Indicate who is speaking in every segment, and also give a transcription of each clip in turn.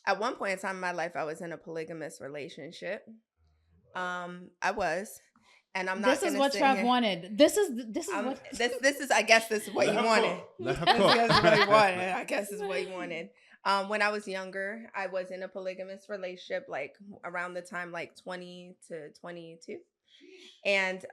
Speaker 1: At one point in time in my life, I was in a polygamous relationship. I was, and I'm not
Speaker 2: This is
Speaker 1: gonna
Speaker 2: what
Speaker 1: sit
Speaker 2: Trev
Speaker 1: here.
Speaker 2: wanted. This is what.
Speaker 1: This is I guess this is what
Speaker 3: Let
Speaker 1: you
Speaker 3: her
Speaker 1: wanted.
Speaker 3: cook. Let her
Speaker 1: This is what he
Speaker 3: cook.
Speaker 1: wanted. I guess this is what he wanted. When I was younger, I was in a polygamous relationship, like around the time like 20 to 22, and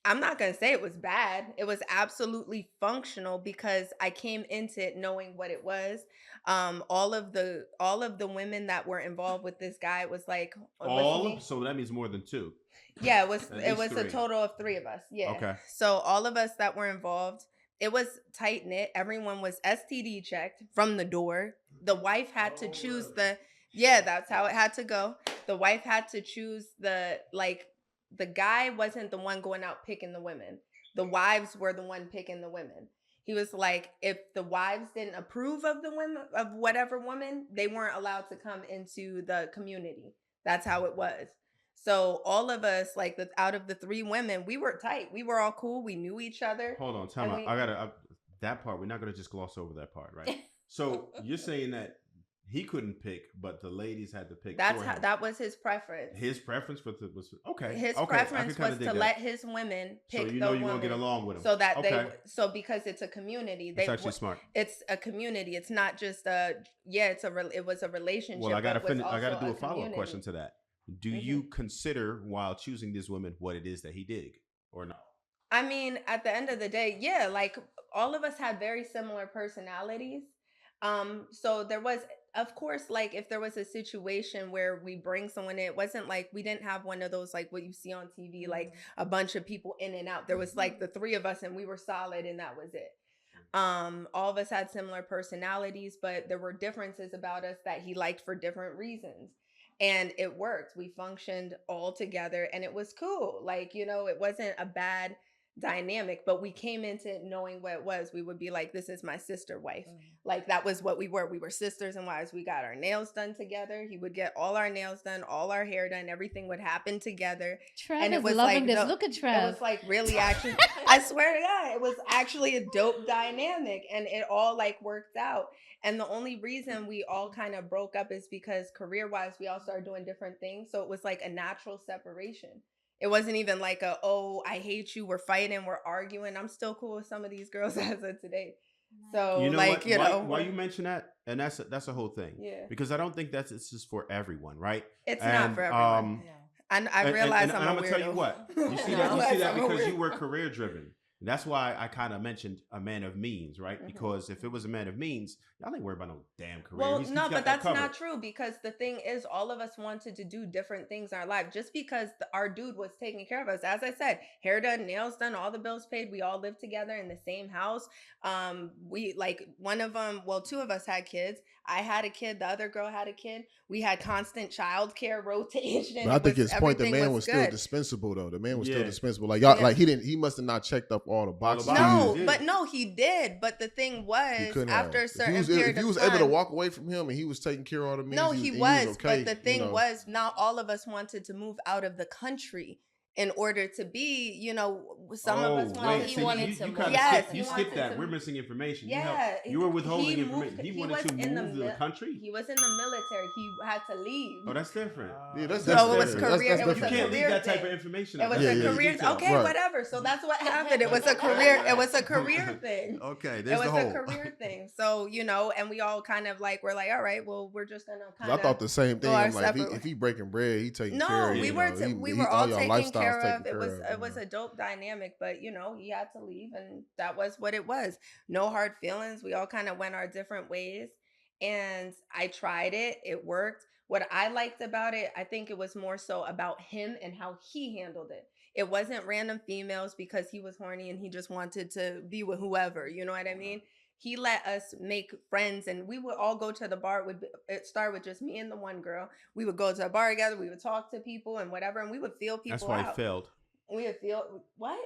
Speaker 1: I'm not gonna say it was bad. It was absolutely functional because I came into it knowing what it was. All of the women that were involved with this guy was like, what's his
Speaker 3: All?
Speaker 1: name?
Speaker 3: So that means more than two.
Speaker 1: Yeah, it was
Speaker 3: At
Speaker 1: it
Speaker 3: least
Speaker 1: was a
Speaker 3: three.
Speaker 1: total of three of us. Yeah.
Speaker 3: Okay.
Speaker 1: So all of us that were involved, it was tight knit. Everyone was STD checked from the door. The wife had to choose the yeah, that's how it had to go. The wife had to choose the guy wasn't the one going out picking the women. The wives were the one picking the women. He was like, if the wives didn't approve of the women of whatever woman, they weren't allowed to come into the community. That's how it was. So all of us, like out of the three women, we were tight. We were all cool. We knew each other.
Speaker 3: Hold on, time out. That part. We're not gonna just gloss over that part, right? So you're saying that he couldn't pick, but the ladies had to pick.
Speaker 1: That's
Speaker 3: for
Speaker 1: how
Speaker 3: him.
Speaker 1: that was his preference.
Speaker 3: His preference was okay.
Speaker 1: His
Speaker 3: okay.
Speaker 1: preference was to let his women pick
Speaker 3: So you
Speaker 1: the
Speaker 3: know you're
Speaker 1: woman,
Speaker 3: gonna get along with him.
Speaker 1: so that
Speaker 3: okay.
Speaker 1: so because it's a community,
Speaker 3: That's actually smart.
Speaker 1: It's a community. It's not just it was a relationship.
Speaker 3: Well, I gotta
Speaker 1: but was
Speaker 3: finish. I gotta
Speaker 1: also
Speaker 3: do a follow up
Speaker 1: community.
Speaker 3: question to that. Do you consider while choosing this woman what it is that he did or not?
Speaker 1: I mean, at the end of the day, yeah, like all of us had very similar personalities. So there was, of course, like if there was a situation where we bring someone in, it wasn't like we didn't have one of those like what you see on TV, like a bunch of people in and out. There was like the three of us and we were solid and that was it. All of us had similar personalities, but there were differences about us that he liked for different reasons. And it worked. We functioned all together and it was cool. Like, it wasn't a bad dynamic, but we came into it knowing what it was. We would be like, this is my sister wife. Like that was what we were. We were sisters and wives. We got our nails done together. He would get all our nails done, all our hair done. Everything would happen together.
Speaker 2: Trev
Speaker 1: And it
Speaker 2: is
Speaker 1: was
Speaker 2: loving
Speaker 1: like
Speaker 2: this. Look at Trev.
Speaker 1: It was like really actually, I swear to God, it was actually a dope dynamic and it all like worked out. And the only reason we all kind of broke up is because career-wise, we all started doing different things. So it was like a natural separation. It wasn't even like oh, I hate you, we're fighting, we're arguing. I'm still cool with some of these girls as of today. So
Speaker 3: you know
Speaker 1: like,
Speaker 3: what? Why you mention that? And that's a whole thing.
Speaker 1: Yeah.
Speaker 3: Because I don't think it's just for everyone, right?
Speaker 1: It's not for everyone. And I realize I'm
Speaker 3: gonna tell you what. You see that because you were career driven. That's why I kind of mentioned a man of means, right? Mm-hmm. Because if it was a man of means, y'all ain't worried about no damn career.
Speaker 1: Well, no, but that's not true because the thing is, all of us wanted to do different things in our life. Just because our dude was taking care of us, as I said, hair done, nails done, all the bills paid. We all lived together in the same house. We like one of them. Well, two of us had kids. I had a kid. The other girl had a kid. We had constant childcare rotation.
Speaker 4: But I think his point, the man was still dispensable though. The man was still dispensable. Like y'all, like he must have not checked up all the boxes.
Speaker 1: No, he did. But the thing was, after a certain period of time,
Speaker 4: if he was able to walk away from him and he was taking care of all the means,
Speaker 1: no, he was. Okay, but the thing was, not all of us wanted to move out of the country in order to be, some of us wanted.
Speaker 3: He wanted to move. You skipped that. We're missing information.
Speaker 1: Yeah,
Speaker 3: you were withholding information. He wanted to move to the country.
Speaker 1: He was in the military. He had to leave.
Speaker 3: Oh, that's different.
Speaker 4: Yeah, that's
Speaker 1: so it was career. It was
Speaker 3: you
Speaker 1: a
Speaker 3: can't
Speaker 1: career
Speaker 3: leave that
Speaker 1: thing.
Speaker 3: type of information.
Speaker 1: It was a career. Okay, right. Whatever. So that's what happened. It was a career. It was a career thing.
Speaker 4: Okay,
Speaker 1: it was a career thing. So and we all kind of like we're like, all right, well, we're just gonna kind of.
Speaker 4: I thought the same thing. I'm like, if he breaking bread, he taking care of.
Speaker 1: No, we were all taking care of. It was a dope dynamic, but he had to leave, and that was what it was. No hard feelings. We all kind of went our different ways, and I tried it. It worked. What I liked about it, I think it was more so about him and how he handled it. It wasn't random females because he was horny and he just wanted to be with whoever. You know what I mean? He let us make friends, and we would all go to the bar. It started with just me and the one girl. We would go to a bar together. We would talk to people and whatever, and we would feel people.
Speaker 3: That's why
Speaker 1: out.
Speaker 3: he failed.
Speaker 1: We would feel what?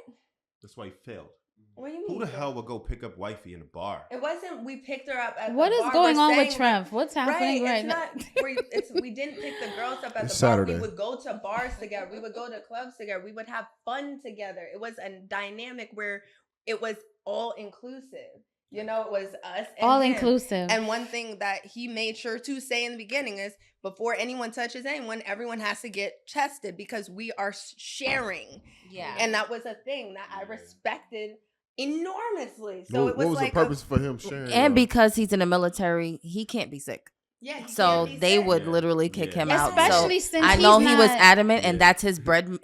Speaker 3: That's why he failed.
Speaker 1: What do you mean?
Speaker 3: Who the hell would go pick up wifey in a bar?
Speaker 1: It wasn't. We picked her up at
Speaker 2: what
Speaker 1: the bar.
Speaker 2: What is going on with Trev? What's happening right now?
Speaker 1: We didn't pick the girls up at the
Speaker 4: Saturday.
Speaker 1: bar. We would go to bars together. We would go to clubs together. We would have fun together. It was a dynamic where it was all inclusive. You know, it was us and
Speaker 2: all
Speaker 1: him.
Speaker 2: inclusive.
Speaker 1: And one thing that he made sure to say in the beginning is, before anyone touches anyone, everyone has to get tested because we are sharing.
Speaker 5: Yeah.
Speaker 1: And that was a thing that I respected enormously. So
Speaker 4: What
Speaker 1: it was
Speaker 4: was
Speaker 1: like
Speaker 4: the purpose for him sharing?
Speaker 5: And because he's in the military, he can't be sick.
Speaker 1: Yeah,
Speaker 5: so they would literally kick him out.
Speaker 2: Especially
Speaker 5: so
Speaker 2: since
Speaker 5: I know
Speaker 2: he's
Speaker 5: he was
Speaker 2: not-
Speaker 5: adamant, and that's his bread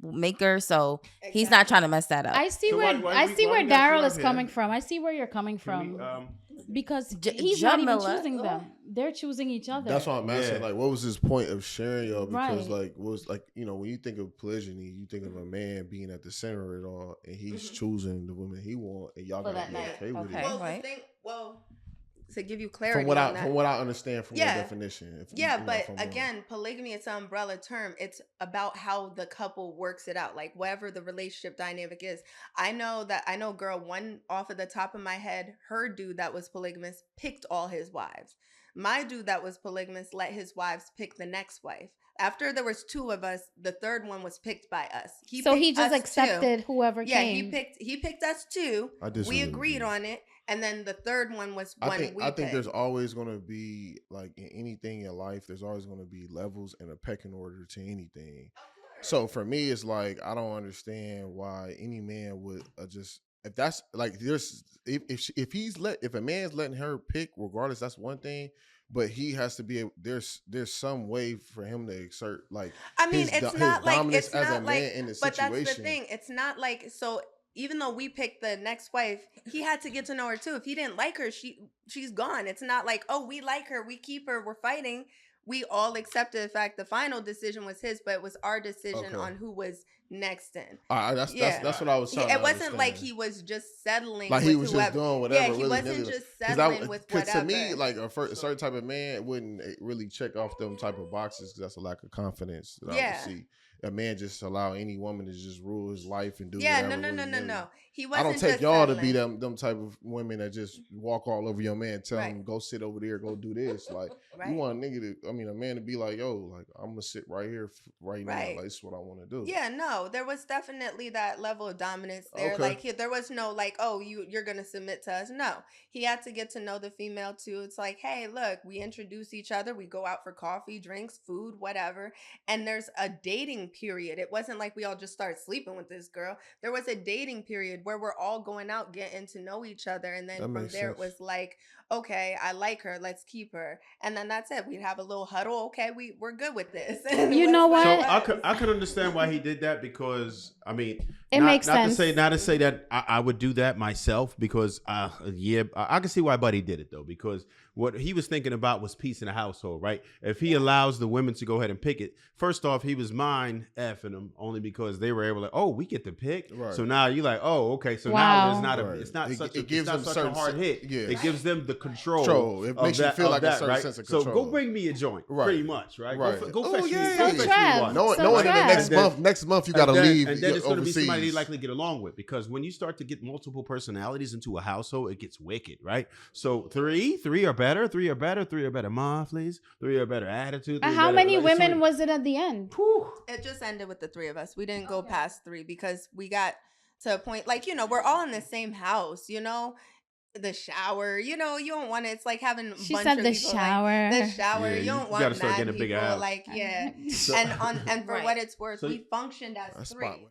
Speaker 5: maker. So he's not trying to mess that up.
Speaker 2: I see
Speaker 3: So
Speaker 2: where
Speaker 3: why we got
Speaker 2: Daryl
Speaker 3: you
Speaker 2: is
Speaker 3: up
Speaker 2: coming
Speaker 3: here?
Speaker 2: from. I see where you're coming from. Because he's
Speaker 5: Jamila.
Speaker 2: not even choosing them. They're choosing each other.
Speaker 4: That's why I'm asking.
Speaker 3: Yeah.
Speaker 4: Like, what was his point of sharing y'all? Because,
Speaker 2: Right.
Speaker 4: like, was like, you know, when you think of polygyny, you think of a man being at the center of it all, and he's choosing the women he want, and y'all
Speaker 5: For
Speaker 4: gotta
Speaker 5: that
Speaker 4: be
Speaker 5: night.
Speaker 4: okay with
Speaker 5: Okay.
Speaker 4: it.
Speaker 1: well,
Speaker 5: right.
Speaker 1: to give you clarity
Speaker 4: From what
Speaker 1: on that.
Speaker 4: from what I understand from
Speaker 1: Yeah.
Speaker 4: your definition.
Speaker 1: But again, polygamy, it's an umbrella term. It's about how the couple works it out, like whatever the relationship dynamic is. I know, girl, one off of the top of my head, her dude that was polygamous picked all his wives. My dude that was polygamous let his wives pick the next wife. After there was two of us, the third one was picked by us.
Speaker 2: He
Speaker 1: picked
Speaker 2: just
Speaker 1: us
Speaker 2: accepted
Speaker 1: too.
Speaker 2: whoever
Speaker 1: Yeah,
Speaker 2: came.
Speaker 1: he picked us too. We agreed on it. And then the third one was one we
Speaker 4: I think
Speaker 1: picked.
Speaker 4: there's always going to be, like, in anything in life, there's always going to be levels and a pecking order to anything. So for me, it's like, I don't understand why any man would just, if that's like, there's, if a man's letting her pick, regardless, that's one thing. But he has to be there's some way for him to exert, like,
Speaker 1: I mean,
Speaker 4: his
Speaker 1: it's not like
Speaker 4: dominance
Speaker 1: it's
Speaker 4: as
Speaker 1: not
Speaker 4: a
Speaker 1: like,
Speaker 4: man in the
Speaker 1: but
Speaker 4: situation.
Speaker 1: that's the thing. It's not like, so even though we picked the next wife, he had to get to know her too. If he didn't like her, she's gone. It's not like, oh, we like her, we keep her, we're fighting. We all accepted the fact the final decision was his, but it was our decision on who was next in.
Speaker 4: That's what I was trying to
Speaker 1: It wasn't
Speaker 4: understand.
Speaker 1: like he was just settling
Speaker 4: like
Speaker 1: with
Speaker 4: he was
Speaker 1: whoever.
Speaker 4: just doing whatever.
Speaker 1: Yeah, he wasn't just settling with whatever.
Speaker 4: To me, like a certain type of man wouldn't really check off them type of boxes, because that's a lack of confidence that I would see. A man just allow any woman to just rule his life and do whatever.
Speaker 1: No. He wasn't.
Speaker 4: I don't take
Speaker 1: just
Speaker 4: y'all
Speaker 1: settling.
Speaker 4: to be them type of women that just walk all over your man, tell him go sit over there, go do this. Like you want a man to be like, yo, like I'm gonna sit right here right now. Like this is what I want to do.
Speaker 1: Yeah, no, there was definitely that level of dominance there. Like there was no like, oh, you're gonna submit to us. No, he had to get to know the female too. It's like, hey, look, we introduce each other. We go out for coffee, drinks, food, whatever. And there's a dating period. It wasn't like we all just started sleeping with this girl. There was a dating period where we're all going out, getting to know each other. And then from there, it was like, okay, I like her. Let's keep her. And then that's it. We'd have a little huddle. Okay, we're good with this.
Speaker 2: You know what?
Speaker 3: So I could understand why he did that, because I mean,
Speaker 2: it makes sense.
Speaker 3: Not to say that I would do that myself, because I can see why Buddy did it though, because what he was thinking about was peace in the household, right? If he allows the women to go ahead and pick it, first off, he was effing them only because they were able to, oh, we get to pick. Right. So now you're like, oh, okay. So now there's not it's not such a hard hit. Yeah. It gives them the control.
Speaker 4: It makes you feel like a certain sense of control.
Speaker 3: So go bring me a joint, pretty much, right? Go fetch me.
Speaker 2: Knowing
Speaker 4: that next month you got to leave.
Speaker 3: And then it's going to be somebody
Speaker 4: overseas.
Speaker 3: you likely get along with, because when you start to get multiple personalities into a household, it gets wicked, right? So three are better, monthlies, 3 are better attitude.
Speaker 2: How many women was it at the end?
Speaker 1: It just ended with the 3 of us. We didn't go past 3 because we got to a point, like, we're all in the same house, the shower, you don't want it. It's like having
Speaker 2: She said the shower.
Speaker 1: The shower. You don't want
Speaker 3: gotta start
Speaker 1: mad
Speaker 3: getting a bigger
Speaker 1: people.
Speaker 3: house.
Speaker 1: Like, and for what it's worth, we functioned as 3.